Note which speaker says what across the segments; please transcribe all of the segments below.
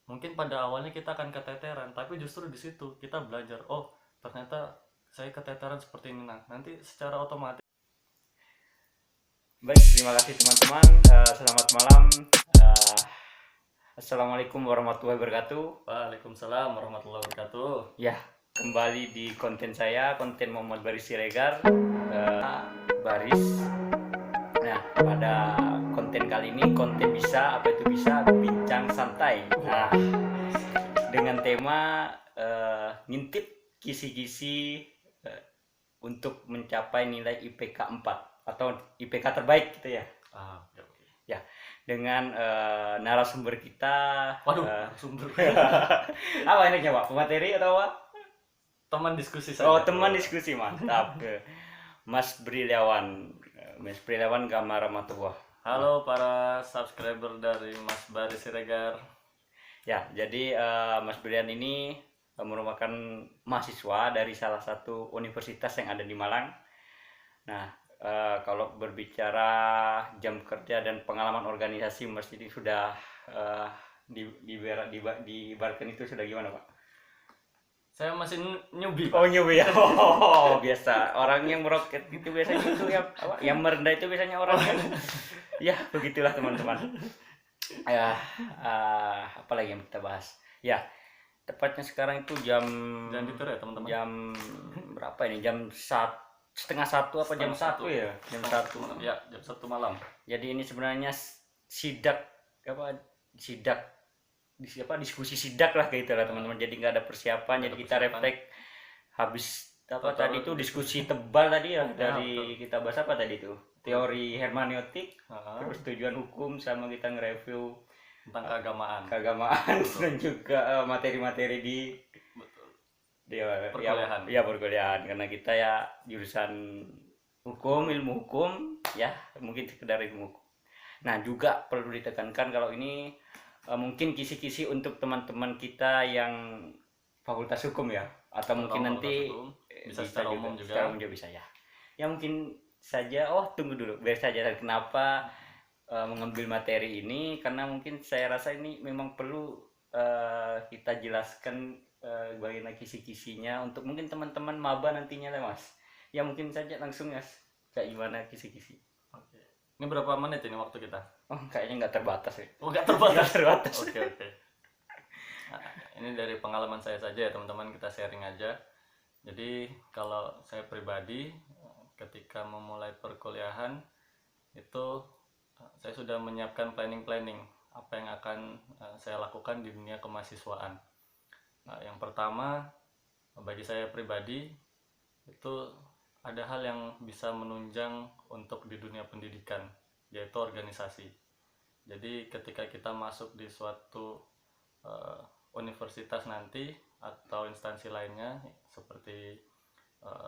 Speaker 1: Mungkin pada awalnya kita akan keteteran, tapi justru di situ kita belajar, oh ternyata saya keteteran seperti ini. Nah, nanti secara otomatis.
Speaker 2: Baik, terima kasih teman-teman. Selamat malam. Eh, Assalamualaikum warahmatullahi wabarakatuh.
Speaker 1: Waalaikumsalam warahmatullahi wabarakatuh.
Speaker 2: Ya, kembali di konten saya, konten Muhammad Baris Siregar. Baris. Nah, pada konten kali ini, konten bisa, apa itu bisa, bincang santai. Nah, dengan tema ngintip kisi-kisi eh, untuk mencapai nilai IPK 4 atau IPK terbaik gitu ya.
Speaker 1: Oke, oke.
Speaker 2: Ya, dengan narasumber kita.
Speaker 1: Waduh,
Speaker 2: eh,
Speaker 1: sumber.
Speaker 2: Apa enaknya Pak? Pemateri atau apa?
Speaker 1: Teman diskusi
Speaker 2: Oh,
Speaker 1: saja.
Speaker 2: teman diskusi, mantap. Mas Briliawan. Mas Briliawan Gamaramatullah.
Speaker 1: Halo para subscriber dari Mas Baris Siregar.
Speaker 2: Ya, jadi Mas Brilian ini merupakan mahasiswa dari salah satu universitas yang ada di Malang. Nah, kalau berbicara jam kerja dan pengalaman organisasi Mas ini sudah uh, diibaratkan itu sudah gimana Pak?
Speaker 1: Saya masih newbie,
Speaker 2: Oh
Speaker 1: Pak.
Speaker 2: nyoba ya. Oh, biasa. Orang yang meroket itu biasanya itu ya apa? Yang merendah itu biasanya orang yang ya begitulah teman-teman. Ya, apa lagi yang kita bahas? Ya, tepatnya sekarang itu jam
Speaker 1: Jangan tidur ya, teman-teman.
Speaker 2: jam berapa ini? Setengah satu apa jam
Speaker 1: Setengah
Speaker 2: satu ya? Jam satu.
Speaker 1: Ya, jam 1 malam.
Speaker 2: Jadi ini sebenarnya sidak apa sidak diskusi sidak lah gitu lah teman-teman. Jadi nggak ada persiapan, jadi kita refleks habis apa tadi itu diskusi tebal tadi ya dari
Speaker 1: betul.
Speaker 2: kita bahas apa tadi itu teori hermeneutik, terus tujuan hukum, sama kita nge-review
Speaker 1: Tentang
Speaker 2: keagamaan dan juga materi-materi
Speaker 1: betul.
Speaker 2: di
Speaker 1: Perkuliahan.
Speaker 2: ya perkuliahan karena kita ya jurusan hukum, ilmu hukum ya, mungkin sekedar ilmu hukum. Nah, juga perlu ditekankan kalau ini mungkin kisi-kisi untuk teman-teman kita yang fakultas hukum ya, atau mungkin nanti
Speaker 1: bisa secara umum juga.
Speaker 2: Secara umum juga bisa ya. Ya mungkin saja. Oh, tunggu dulu. Biar saja kenapa mengambil materi ini, karena mungkin saya rasa ini memang perlu kita jelaskan bagaimana kisi-kisinya untuk mungkin teman-teman maba nantinya lah Mas. Ya mungkin saja langsung Mas, kayak gimana kisi-kisi.
Speaker 1: Oke. Ini berapa menit ini waktu kita?
Speaker 2: Oh, kayaknya nggak terbatas ya.
Speaker 1: Oh, nggak terbatas.
Speaker 2: Nggak terbatas.
Speaker 1: Oke, oke. Nah, ini dari pengalaman saya saja ya teman-teman, kita sharing aja. Jadi kalau saya pribadi ketika memulai perkuliahan itu saya sudah menyiapkan planning apa yang akan saya lakukan di dunia kemahasiswaan. Nah, yang pertama bagi saya pribadi itu ada hal yang bisa menunjang untuk di dunia pendidikan, yaitu organisasi. Jadi ketika kita masuk di suatu universitas nanti atau instansi lainnya seperti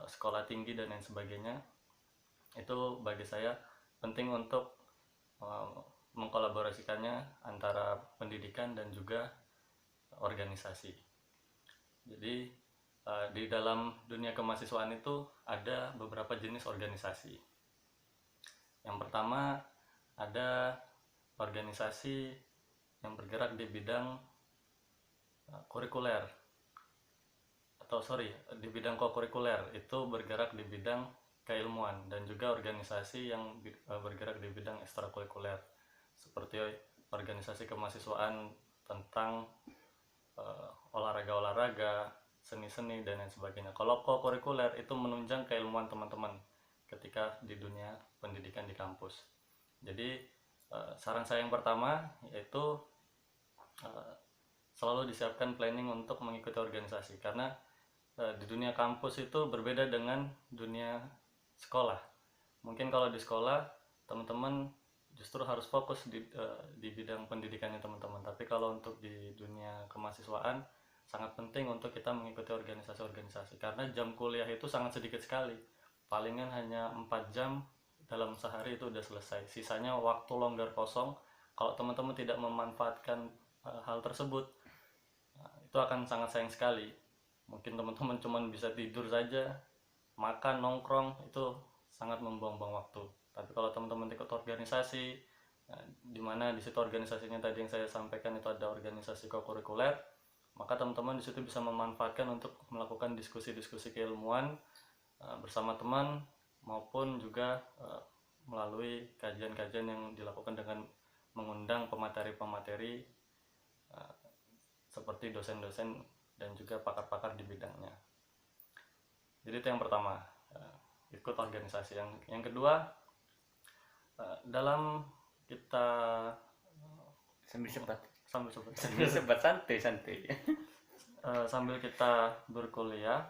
Speaker 1: sekolah tinggi dan lain sebagainya, itu bagi saya penting untuk mengkolaborasikannya antara pendidikan dan juga organisasi. Jadi di dalam dunia kemahasiswaan itu ada beberapa jenis organisasi. Yang pertama ada organisasi yang bergerak di bidang kurikuler, atau di bidang kokurikuler itu bergerak di bidang keilmuan, dan juga organisasi yang bergerak di bidang ekstrakurikuler seperti organisasi kemahasiswaan tentang olahraga-olahraga, seni-seni dan lain sebagainya. Kalau kokurikuler itu menunjang keilmuan teman-teman ketika di dunia pendidikan di kampus. Jadi saran saya yang pertama yaitu selalu disiapkan planning untuk mengikuti organisasi, karena di dunia kampus itu berbeda dengan dunia sekolah. Mungkin kalau di sekolah teman-teman justru harus fokus di bidang pendidikannya teman-teman, tapi kalau untuk di dunia kemahasiswaan sangat penting untuk kita mengikuti organisasi-organisasi, karena jam kuliah itu sangat sedikit sekali, palingan hanya 4 jam dalam sehari itu udah selesai. Sisanya waktu longgar kosong. Kalau teman-teman tidak memanfaatkan hal tersebut, itu akan sangat sayang sekali. Mungkin teman-teman cuma bisa tidur saja, makan, nongkrong, itu sangat membuang-buang waktu. Tapi kalau teman-teman ikut organisasi, di mana di situ organisasinya tadi yang saya sampaikan itu ada organisasi kokurikuler, maka teman-teman di situ bisa memanfaatkan untuk melakukan diskusi-diskusi keilmuan bersama teman maupun juga melalui kajian-kajian yang dilakukan dengan mengundang pemateri-pemateri seperti dosen-dosen dan juga pakar-pakar di bidangnya. Jadi itu yang pertama, ikut organisasi. Yang kedua, dalam kita
Speaker 2: Sambil sempat santai.
Speaker 1: sambil kita berkuliah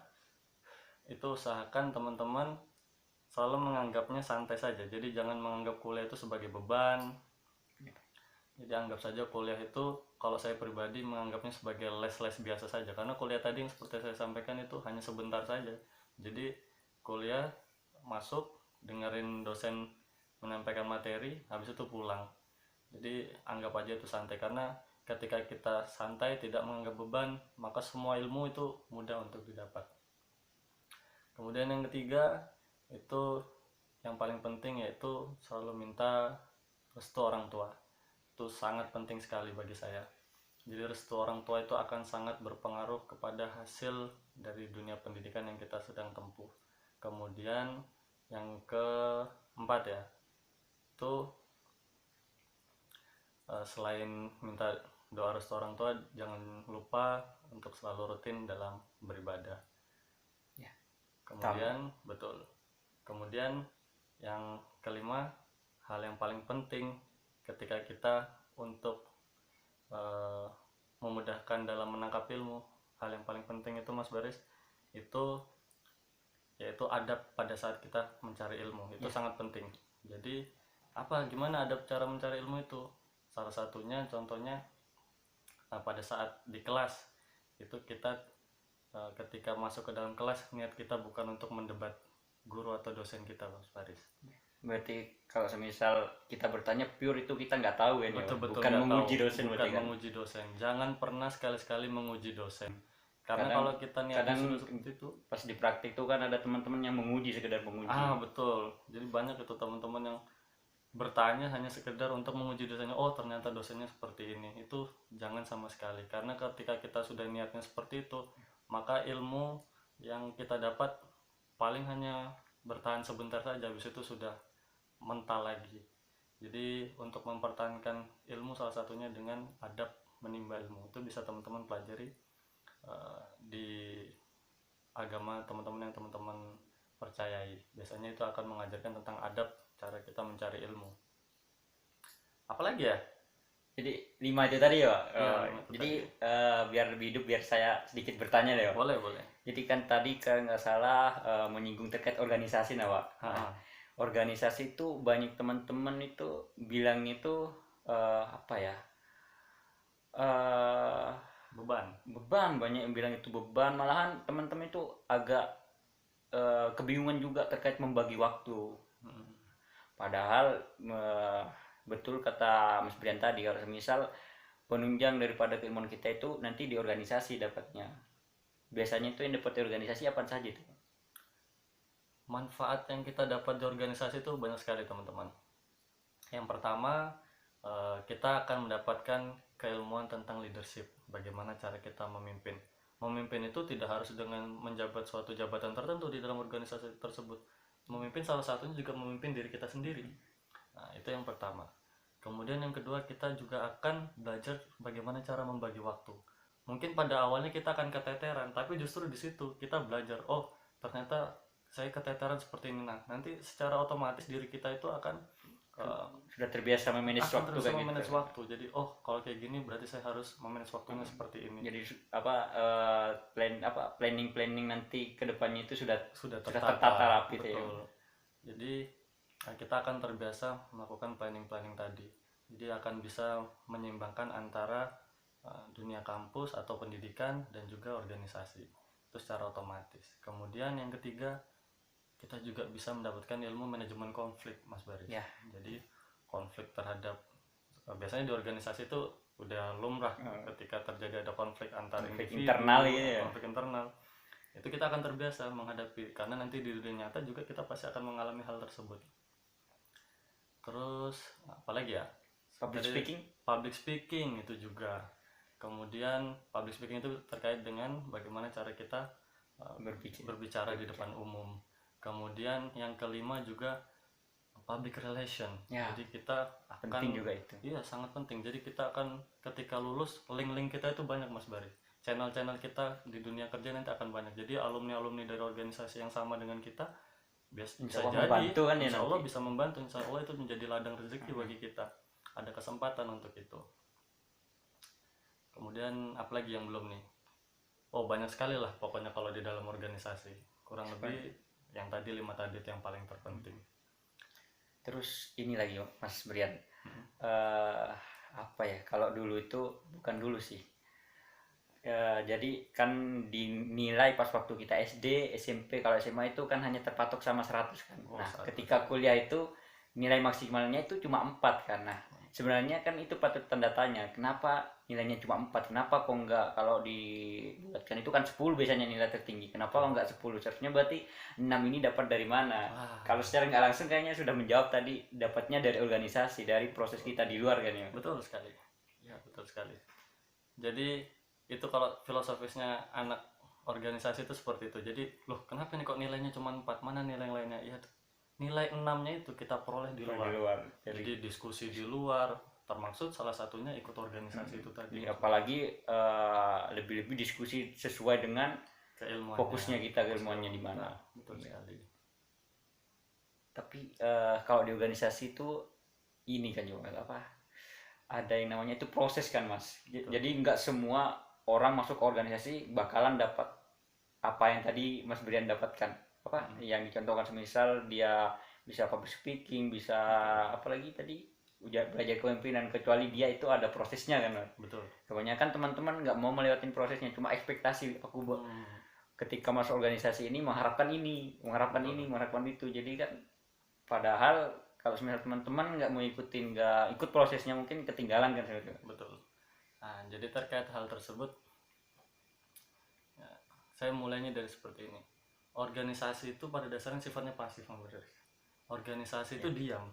Speaker 1: itu usahakan teman-teman selalu menganggapnya santai saja. Jadi jangan menganggap kuliah itu sebagai beban. Jadi anggap saja kuliah itu, kalau saya pribadi menganggapnya sebagai les-les biasa saja, karena kuliah tadi yang seperti saya sampaikan itu hanya sebentar saja. Jadi kuliah masuk, dengerin dosen menyampaikan materi, habis itu pulang. Jadi anggap aja itu santai, karena ketika kita santai tidak menganggap beban, maka semua ilmu itu mudah untuk didapat. Kemudian yang ketiga itu yang paling penting, yaitu selalu minta restu orang tua. Itu sangat penting sekali bagi saya. Jadi restu orang tua itu akan sangat berpengaruh kepada hasil dari dunia pendidikan yang kita sedang tempuh. Kemudian yang keempat ya, itu selain minta doa restu orang tua, jangan lupa untuk selalu rutin dalam beribadah.
Speaker 2: Ya.
Speaker 1: Kemudian Kemudian yang kelima, hal yang paling penting ketika kita untuk memudahkan dalam menangkap ilmu, hal yang paling penting itu Mas Baris, itu yaitu adab pada saat kita mencari ilmu. Itu sangat penting. Jadi gimana adab cara mencari ilmu itu? Salah satunya contohnya pada saat di kelas itu kita ketika masuk ke dalam kelas, niat kita bukan untuk mendebat guru atau dosen kita, Mas Faris.
Speaker 2: Berarti kalau semisal kita bertanya pure itu kita nggak tahu ya,
Speaker 1: Betul-betul
Speaker 2: bukan menguji
Speaker 1: tahu.
Speaker 2: dosen,
Speaker 1: Bukan
Speaker 2: kan?
Speaker 1: menguji dosen. Jangan pernah sekali-sekali menguji dosen. Karena kalau kita niatnya sudah seperti itu,
Speaker 2: pas di praktik tuh kan ada teman-teman yang menguji, sekedar menguji.
Speaker 1: Betul. Jadi banyak itu teman-teman yang bertanya hanya sekedar untuk menguji dosennya. Oh, ternyata dosennya seperti ini. Itu jangan sama sekali. Karena ketika kita sudah niatnya seperti itu, maka ilmu yang kita dapat paling hanya bertahan sebentar saja, habis itu sudah mental lagi. Jadi untuk mempertahankan ilmu salah satunya dengan adab menimba ilmu. Itu bisa teman-teman pelajari di agama teman-teman yang teman-teman percayai. Biasanya itu akan mengajarkan tentang adab cara kita mencari ilmu. Apalagi ya?
Speaker 2: Jadi 5 itu tadi ya.
Speaker 1: Jadi
Speaker 2: biar lebih hidup, biar saya sedikit bertanya deh.
Speaker 1: Boleh.
Speaker 2: Jadi kan tadi kalau nggak salah menyinggung terkait organisasi, Pak. Organisasi itu banyak teman-teman itu bilang itu apa ya? Beban, banyak yang bilang itu beban. Malahan teman-teman itu agak kebingungan juga terkait membagi waktu. Padahal betul kata Mas Brian tadi, kalau misal penunjang daripada keilmuan kita itu nanti di organisasi dapatnya. Biasanya itu yang dapat di organisasi apa saja itu?
Speaker 1: Manfaat yang kita dapat di organisasi itu banyak sekali, teman-teman. Yang pertama, kita akan mendapatkan keilmuan tentang leadership. Bagaimana cara kita memimpin. Memimpin itu tidak harus dengan menjabat suatu jabatan tertentu di dalam organisasi tersebut. Memimpin salah satunya juga memimpin diri kita sendiri. Nah, itu yang pertama. Kemudian yang kedua, kita juga akan belajar bagaimana cara membagi waktu. Mungkin pada awalnya kita akan keteteran, tapi justru di situ kita belajar, oh ternyata saya keteteran seperti ini. Nah, nanti secara otomatis diri kita itu akan
Speaker 2: sudah terbiasa memanage waktu,
Speaker 1: waktu. Jadi kalau kayak gini berarti saya harus memanage waktunya seperti ini.
Speaker 2: Jadi planning nanti kedepannya itu sudah
Speaker 1: tertata
Speaker 2: rapi.
Speaker 1: Betul. Jadi kita akan terbiasa melakukan planning tadi. Jadi akan bisa menyeimbangkan antara dunia kampus atau pendidikan dan juga organisasi itu secara otomatis. Kemudian yang ketiga, kita juga bisa mendapatkan ilmu manajemen konflik, Mas Baris.
Speaker 2: Ya.
Speaker 1: Jadi konflik terhadap biasanya di organisasi itu udah lumrah ketika terjadi ada konflik antar individu,
Speaker 2: internal gitu ya.
Speaker 1: Konflik internal. Itu kita akan terbiasa menghadapi, karena nanti di dunia nyata juga kita pasti akan mengalami hal tersebut. Terus apalagi ya?
Speaker 2: Public
Speaker 1: Jadi,
Speaker 2: speaking.
Speaker 1: public speaking itu juga. Kemudian public speaking itu terkait dengan bagaimana cara kita berbicara di depan umum. Kemudian yang kelima juga public relation.
Speaker 2: Ya,
Speaker 1: Jadi kita akan,
Speaker 2: penting juga itu.
Speaker 1: Iya, sangat penting. Jadi kita akan ketika lulus, link-link kita itu banyak Mas Bari. Channel-channel kita di dunia kerja nanti akan banyak. Jadi alumni-alumni dari organisasi yang sama dengan kita bisa jadi
Speaker 2: membantu kan ya,
Speaker 1: insya Allah
Speaker 2: nanti
Speaker 1: bisa membantu. Insya Allah itu menjadi ladang rezeki bagi kita. Ada kesempatan untuk itu. Kemudian apalagi yang belum nih? Oh, banyak sekali lah pokoknya kalau di dalam organisasi. Kurang lebih yang tadi 5 tadi itu yang paling terpenting.
Speaker 2: Terus ini lagi Mas Brian, apa ya, kalau dulu itu bukan dulu sih, jadi kan dinilai pas waktu kita SD, SMP, kalau SMA itu kan hanya terpatok sama 100 kan. Nah,
Speaker 1: 100.
Speaker 2: ketika kuliah itu nilai maksimalnya itu cuma 4 kan. Nah, sebenarnya kan itu patut tanda tanya, kenapa nilainya cuma 4? Kenapa kok enggak, kalau dibuatkan itu kan 10 biasanya nilai tertinggi. Kenapa kok enggak 10? Seharusnya berarti 6 ini dapat dari mana? Kalau secara nggak langsung kayaknya sudah menjawab tadi, dapatnya dari organisasi, dari proses kita di luar kan ya.
Speaker 1: Betul sekali. Ya, betul sekali. Jadi itu kalau filosofisnya anak organisasi itu seperti itu. Jadi, loh, kenapa nih kok nilainya cuma 4? Mana nilai yang lainnya? Ya, nilai 6-nya itu kita peroleh di luar. Jadi diskusi di luar, termaksud salah satunya ikut organisasi itu tadi.
Speaker 2: Apalagi lebih-lebih diskusi sesuai dengan
Speaker 1: keilmuannya,
Speaker 2: fokusnya kita, keilmuannya di mana.
Speaker 1: Betul sekali.
Speaker 2: Tapi kalau di organisasi itu ini kan juga apa? Ada yang namanya itu proses kan Mas. Jadi nggak semua orang masuk ke organisasi bakalan dapat apa yang tadi Mas Brian dapatkan. Apa yang dicontohkan, semisal dia bisa public speaking, bisa apalagi tadi belajar kepemimpinan, kecuali dia itu ada prosesnya kan.
Speaker 1: Betul.
Speaker 2: Kebanyakan teman-teman nggak mau melewatin prosesnya, cuma ekspektasi aku ketika masuk organisasi ini mengharapkan ini, mengharapkan ini, mengharapkan itu. Jadi kan padahal kalau misalnya teman-teman nggak mau ikutin, nggak ikut prosesnya, mungkin ketinggalan kan sebenarnya.
Speaker 1: Betul. Nah, jadi terkait hal tersebut, ya, saya mulainya dari seperti ini. Organisasi itu pada dasarnya sifatnya pasif, organisasi itu diam.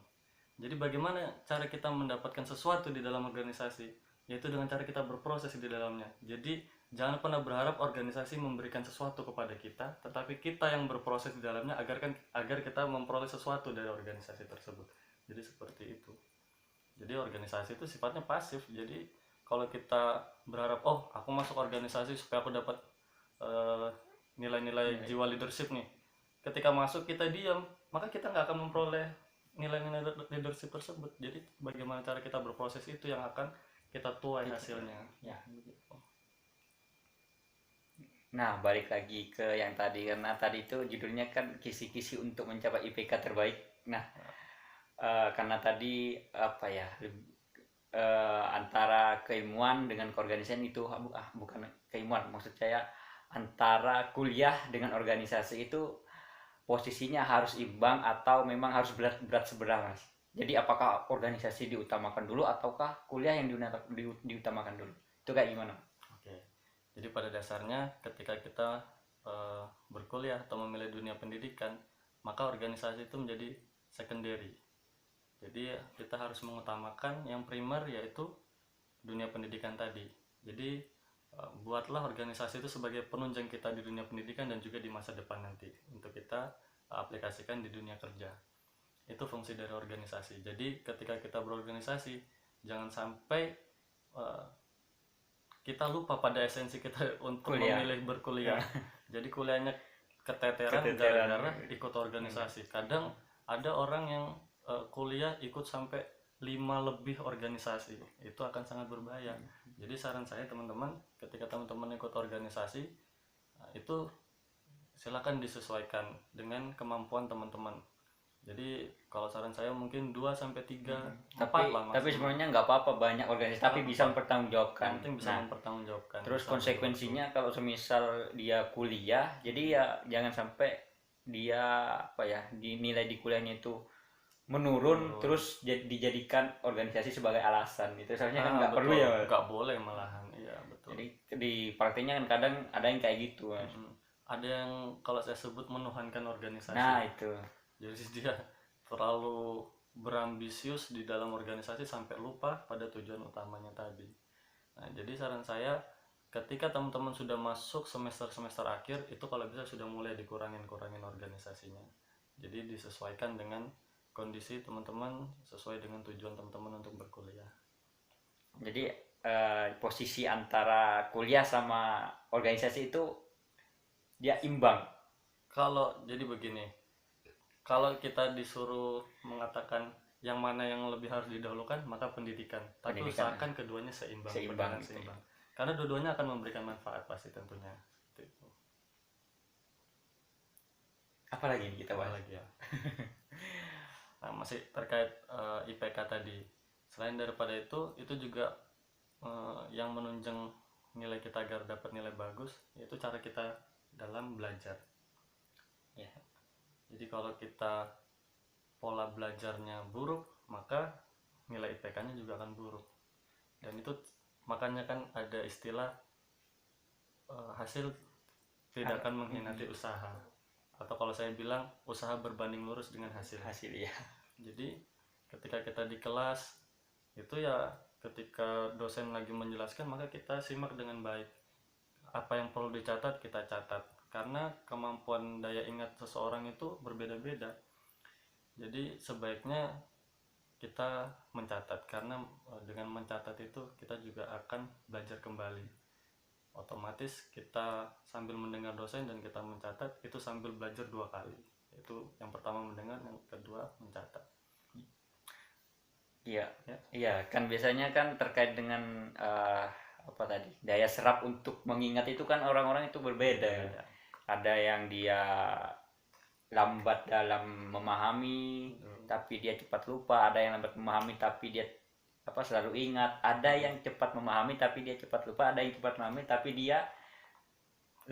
Speaker 1: Jadi bagaimana cara kita mendapatkan sesuatu di dalam organisasi, yaitu dengan cara kita berproses di dalamnya. Jadi jangan pernah berharap organisasi memberikan sesuatu kepada kita, tetapi kita yang berproses di dalamnya agar kita memperoleh sesuatu dari organisasi tersebut. Jadi seperti itu. Jadi organisasi itu sifatnya pasif. Jadi kalau kita berharap, oh, aku masuk organisasi supaya aku dapat nilai-nilai jiwa leadership nih, ketika masuk kita diam, maka kita nggak akan memperoleh nilai-nilai leadership tersebut. Jadi bagaimana cara kita berproses itu yang akan kita tuai hasilnya.
Speaker 2: Ya. Nah, balik lagi ke yang tadi, karena tadi itu judulnya kan kisi-kisi untuk mencapai IPK terbaik. Nah, karena tadi apa ya, antara keilmuan dengan keorganisasian itu bukan keilmuan, maksud saya antara kuliah dengan organisasi itu posisinya harus imbang atau memang harus berat sebelah Mas. Jadi apakah organisasi diutamakan dulu ataukah kuliah yang diutamakan dulu? Itu kayak gimana?
Speaker 1: Oke. Jadi pada dasarnya ketika kita berkuliah atau memilih dunia pendidikan, maka organisasi itu menjadi secondary. Jadi kita harus mengutamakan yang primer, yaitu dunia pendidikan tadi. Jadi buatlah organisasi itu sebagai penunjang kita di dunia pendidikan dan juga di masa depan nanti untuk kita aplikasikan di dunia kerja. Itu fungsi dari organisasi. Jadi ketika kita berorganisasi, jangan sampai kita lupa pada esensi kita untuk memilih berkuliah. Jadi kuliahnya keteteran gara-gara ikut organisasi. Kadang ada orang yang kuliah ikut sampai 5 lebih organisasi, itu akan sangat berbahaya. Jadi saran saya teman-teman, ketika teman-teman ikut organisasi, itu silakan disesuaikan dengan kemampuan teman-teman. Jadi kalau saran saya mungkin 2-3, 4 lah.
Speaker 2: Tapi sebenarnya nggak apa-apa banyak organisasi, tapi bisa mempertanggungjawabkan.
Speaker 1: Penting bisa mempertanggungjawabkan.
Speaker 2: Terus konsekuensinya kalau semisal dia kuliah, jadi ya jangan sampai dia dinilai di kuliahnya itu menurun terus dijadikan organisasi sebagai alasan. Itu seharusnya kan nggak perlu ya.
Speaker 1: Nggak boleh malahan. Iya betul.
Speaker 2: Jadi di praktiknya kan kadang ada yang kayak gitu.
Speaker 1: Ada yang kalau saya sebut menuhankan organisasi.
Speaker 2: Nah itu.
Speaker 1: Jadi dia terlalu berambisius di dalam organisasi sampai lupa pada tujuan utamanya tadi. Nah, jadi saran saya ketika teman-teman sudah masuk semester akhir itu kalau bisa sudah mulai dikurangin organisasinya. Jadi disesuaikan dengan kondisi teman-teman sesuai dengan tujuan teman-teman untuk berkuliah.
Speaker 2: Jadi posisi antara kuliah sama organisasi itu dia imbang.
Speaker 1: Kalau jadi begini, kalau kita disuruh mengatakan yang mana yang lebih harus didahulukan, maka pendidikan. Tapi usahakan keduanya seimbang. Seimbang. Karena dua-duanya akan memberikan manfaat pasti tentunya. Itu.
Speaker 2: Apalagi kita bahas
Speaker 1: lagi ya. Nah, masih terkait IPK tadi. Selain daripada itu juga yang menunjang nilai kita agar dapat nilai bagus, yaitu cara kita dalam belajar. Ya. Jadi kalau kita pola belajarnya buruk, maka nilai IPK-nya juga akan buruk. Dan itu makanya kan ada istilah hasil tidak akan mengkhianati usaha. Atau kalau saya bilang usaha berbanding lurus dengan hasil ya. Jadi ketika kita di kelas itu ya ketika dosen lagi menjelaskan maka kita simak dengan baik. Apa yang perlu dicatat kita catat. Karena kemampuan daya ingat seseorang itu berbeda-beda. Jadi sebaiknya kita mencatat, karena dengan mencatat itu kita juga akan belajar kembali. Otomatis kita sambil mendengar dosen dan kita mencatat, itu sambil belajar dua kali. Itu yang pertama mendengar, yang kedua mencatat.
Speaker 2: Iya, kan biasanya kan terkait dengan apa tadi, daya serap untuk mengingat itu kan orang-orang itu berbeda. Ada yang dia lambat dalam memahami tapi dia cepat lupa, ada yang lambat memahami tapi dia selalu ingat, ada yang cepat memahami tapi dia cepat lupa, ada yang cepat memahami tapi dia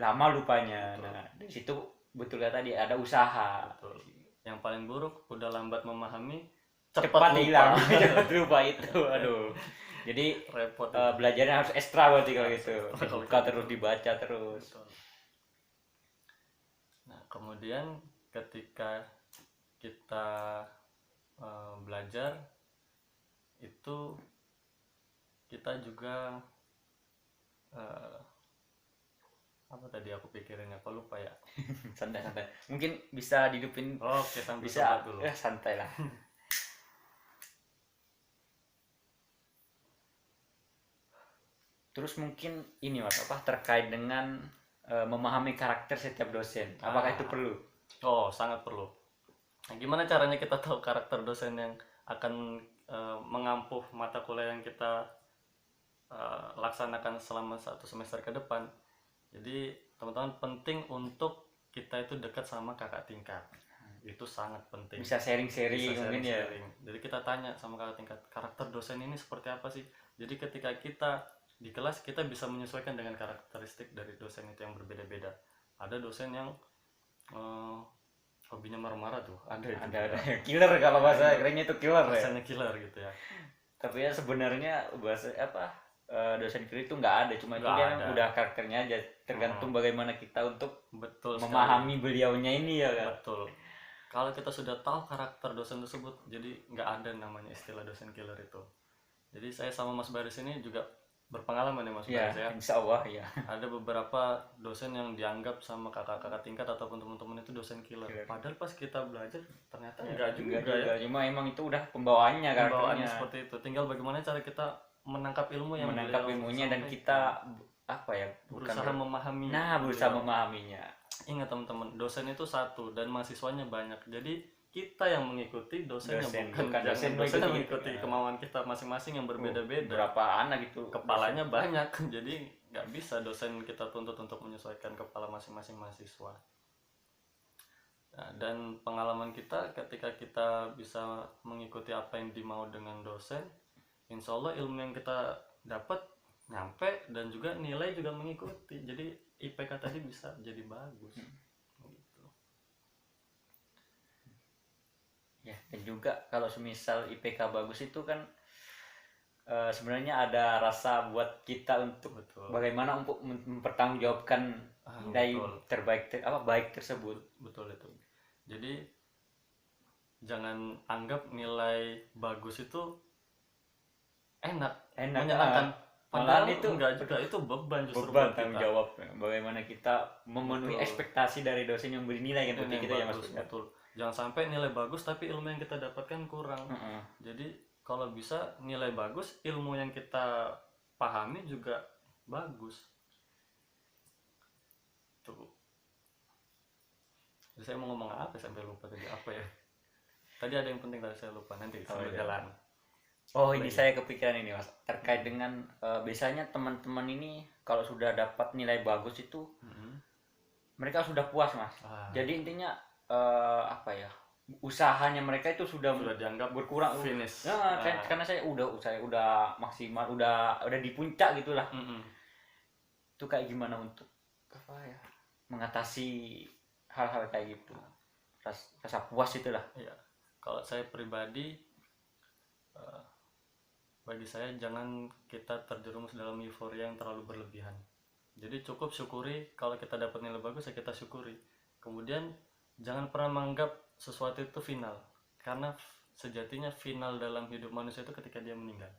Speaker 2: lama lupanya. Betul. Nah, di situ betul kata tadi ada usaha.
Speaker 1: Betul. Yang paling buruk udah lambat memahami
Speaker 2: cepat hilang. Cepat lupa itu. Aduh. Jadi repot. Belajarnya harus ekstra berarti kalau gitu. Buka terus, dibaca terus. Betul.
Speaker 1: Nah, kemudian ketika kita belajar itu kita juga apa tadi aku pikirin apa lupa ya.
Speaker 2: Santai mungkin bisa dihidupin.
Speaker 1: Oke,
Speaker 2: bisa dulu. Santai lah. Terus mungkin ini Mas, terkait dengan memahami karakter setiap dosen. Apakah itu perlu?
Speaker 1: Oh, sangat perlu. Nah, gimana caranya kita tahu karakter dosen yang akan mengampuh mata kuliah yang kita laksanakan selama 1 semester ke depan? Jadi teman-teman penting untuk kita itu dekat sama kakak tingkat. Itu sangat penting.
Speaker 2: Bisa sharing-sharing mungkin ya.
Speaker 1: Jadi kita tanya sama kakak tingkat, karakter dosen ini seperti apa sih? Jadi ketika kita di kelas kita bisa menyesuaikan dengan karakteristik dari dosen itu yang berbeda-beda. Ada dosen yang hobinya marah-marah tuh, ada
Speaker 2: killer, kalau bahasa kerennya itu killer.
Speaker 1: Bahasanya killer gitu ya.
Speaker 2: Tapi ya sebenarnya bahasa dosen killer itu nggak ada, cuma itu dia udah karakternya aja, tergantung bagaimana kita untuk memahami beliaunya ini ya kan.
Speaker 1: Betul. Kalau kita sudah tahu karakter dosen tersebut, jadi nggak ada namanya istilah dosen killer itu. Jadi saya sama Mas Baris ini juga berpengalaman ya Mas Baris ya.
Speaker 2: Insya Allah ya.
Speaker 1: Ada beberapa dosen yang dianggap sama kakak-kakak tingkat ataupun teman-teman itu dosen killer. Padahal pas kita belajar ternyata enggak juga ya.
Speaker 2: Cuma emang itu udah pembawaannya
Speaker 1: seperti itu. Tinggal bagaimana cara kita menangkap ilmu yang
Speaker 2: ilmunya dan kita
Speaker 1: berusaha memahami.
Speaker 2: Nah, berusaha memahaminya.
Speaker 1: Ingat teman-teman, dosen itu satu dan mahasiswanya banyak. Jadi kita yang mengikuti dosennya, bukan dosen yang mengikuti kemauan kita masing-masing yang berbeda-beda.
Speaker 2: Berapa anak itu
Speaker 1: kepalanya banyak, jadi nggak bisa dosen kita tuntut untuk menyesuaikan kepala masing-masing mahasiswa. Nah, dan pengalaman kita ketika kita bisa mengikuti apa yang dimau dengan dosen, insya Allah ilmu yang kita dapat nyampe dan juga nilai juga mengikuti. Jadi IPK tadi bisa jadi bagus.
Speaker 2: Ya, dan juga kalau semisal IPK bagus itu kan sebenarnya ada rasa buat kita untuk bagaimana untuk mempertanggungjawabkan nilai terbaik baik tersebut.
Speaker 1: Betul itu. Jadi jangan anggap nilai bagus itu enak,
Speaker 2: Enak,
Speaker 1: menyenangkan.
Speaker 2: malah
Speaker 1: Padahal
Speaker 2: itu
Speaker 1: enggak juga, itu beban justru
Speaker 2: beban
Speaker 1: buat
Speaker 2: tanggung
Speaker 1: kita.
Speaker 2: jawab bagaimana kita memenuhi
Speaker 1: Betul.
Speaker 2: ekspektasi dari dosen yang beri nilai kan
Speaker 1: Ini
Speaker 2: seperti
Speaker 1: yang
Speaker 2: kita ya Mas
Speaker 1: bagus,
Speaker 2: Budi.
Speaker 1: betul. Jangan sampai nilai bagus tapi ilmu yang kita dapatkan kurang.
Speaker 2: Heeh.
Speaker 1: Jadi kalau bisa nilai bagus, ilmu yang kita pahami juga bagus. Tuh. Jadi saya mau ngomong apa sampai lupa tadi apa ya? Tadi ada yang penting tadi saya lupa, nanti sambil
Speaker 2: iya.
Speaker 1: jalan.
Speaker 2: Oh ini saya kepikiran ini Mas, terkait dengan biasanya teman-teman ini kalau sudah dapat nilai bagus itu mereka sudah puas Mas. Jadi intinya apa ya, usahanya mereka itu sudah
Speaker 1: dianggap
Speaker 2: berkurang.
Speaker 1: finish.
Speaker 2: Nah, karena saya udah maksimal, udah di puncak gitulah. Itu kayak gimana untuk apa ya, mengatasi hal-hal kayak gitu, rasa puas itulah.
Speaker 1: Iya. Kalau saya pribadi, bagi saya jangan kita terjerumus dalam euforia yang terlalu berlebihan. Jadi cukup syukuri kalau kita dapat nilai bagus, ya kita syukuri. Kemudian jangan pernah menganggap sesuatu itu final, karena sejatinya final dalam hidup manusia itu ketika dia meninggal.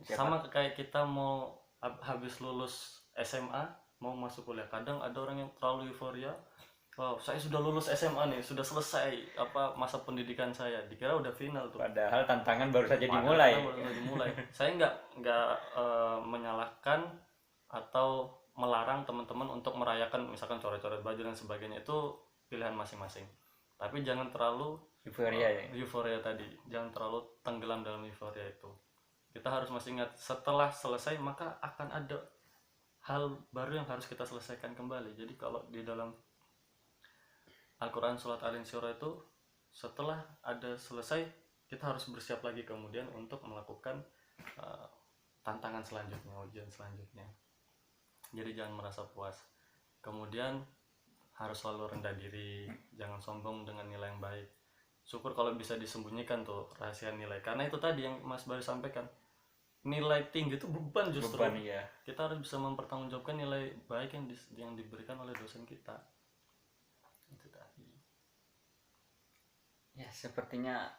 Speaker 1: Sama kayak kita mau habis lulus SMA mau masuk kuliah, kadang ada orang yang terlalu euforia, wow saya sudah lulus SMA nih, sudah selesai masa pendidikan saya, dikira udah final tuh,
Speaker 2: padahal tantangan baru saja dimulai.
Speaker 1: Saya nggak menyalahkan atau melarang teman-teman untuk merayakan misalkan coret-coret baju dan sebagainya, itu pilihan masing-masing, tapi jangan terlalu euforia tadi, jangan terlalu tenggelam dalam euforia itu. Kita harus masih ingat setelah selesai maka akan ada hal baru yang harus kita selesaikan kembali. Jadi kalau di dalam Al-Quran surat Al-Insyirah itu, setelah ada selesai kita harus bersiap lagi kemudian untuk melakukan tantangan selanjutnya, ujian selanjutnya. Jadi jangan merasa puas, kemudian harus selalu rendah diri, jangan sombong dengan nilai yang baik. Syukur kalau bisa disembunyikan tuh rahasia nilai, karena itu tadi yang Mas Bari sampaikan, nilai tinggi itu beban justru.
Speaker 2: Iya.
Speaker 1: Kita harus bisa mempertanggungjawabkan nilai baik yang diberikan oleh dosen kita. Itu tadi.
Speaker 2: Ya sepertinya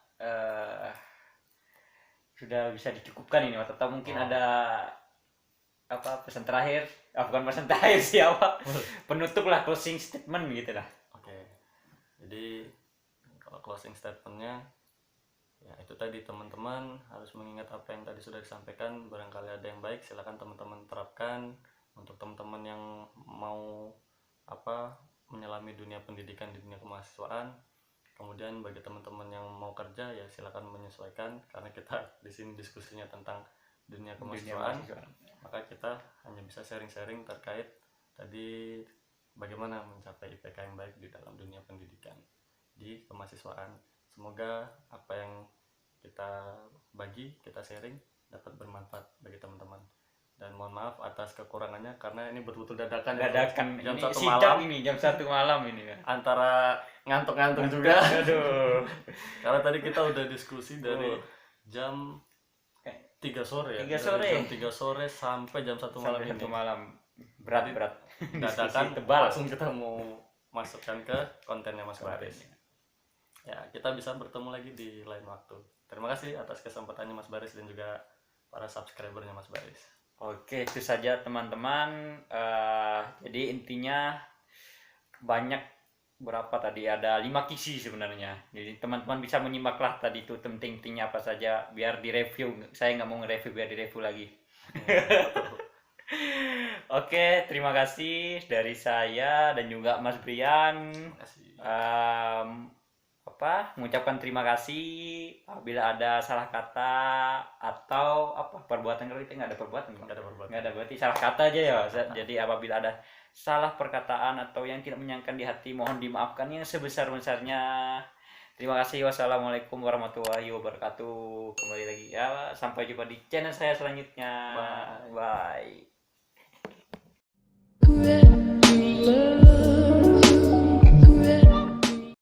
Speaker 2: sudah bisa dicukupkan ini, atau mungkin ada pesan terakhir? Bukan pesan terakhir sih, penutup lah, closing statement gitu lah.
Speaker 1: Oke. Jadi kalau closing statementnya ya itu tadi, teman-teman harus mengingat apa yang tadi sudah disampaikan. Barangkali ada yang baik, silakan teman-teman terapkan. Untuk teman-teman yang mau menyelami dunia pendidikan, di dunia kemahasiswaan. Kemudian bagi teman-teman yang mau kerja ya silakan menyesuaikan, karena kita di sini diskusinya tentang dunia kemahasiswaan. Maka kita hanya bisa sharing-sharing terkait tadi bagaimana mencapai IPK yang baik di dalam dunia pendidikan di kemahasiswaan. Semoga apa yang kita bagi, kita sharing dapat bermanfaat bagi teman-teman. Dan mohon maaf atas kekurangannya karena ini betul-betul dadakan jam 1 malam
Speaker 2: ini, jam 1 malam ini kan.
Speaker 1: Antara ngantuk-ngantuk juga.
Speaker 2: Aduh.
Speaker 1: Karena tadi kita udah diskusi dari jam 3 sore ya. Jam 3 sore sampai jam 1 malam ini.
Speaker 2: Berat.
Speaker 1: Dadakan
Speaker 2: tebal.
Speaker 1: Langsung kita mau masukkan ke kontennya Mas Baris. Ya, kita bisa bertemu lagi di lain waktu. Terima kasih atas kesempatannya Mas Baris dan juga para subscribernya Mas Baris.
Speaker 2: Oke, itu saja teman-teman. Jadi intinya banyak, berapa tadi, ada 5 kisi sebenarnya. Jadi teman-teman bisa menyimaklah tadi itu penting-pentingnya apa saja, biar direview. Saya nggak mau nge-review, biar direview lagi. Oke, terima kasih dari saya dan juga Mas Brian. Mengucapkan terima kasih apabila ada salah kata atau perbuatan. Kalau kita nggak ada perbuatan, berarti salah kata aja ya. Jadi apabila ada salah perkataan atau yang tidak menyenangkan di hati, mohon dimaafkan yang sebesar-besarnya. Terima kasih. Wassalamualaikum warahmatullahi wabarakatuh. Kembali lagi ya, sampai jumpa di channel saya selanjutnya. Bye.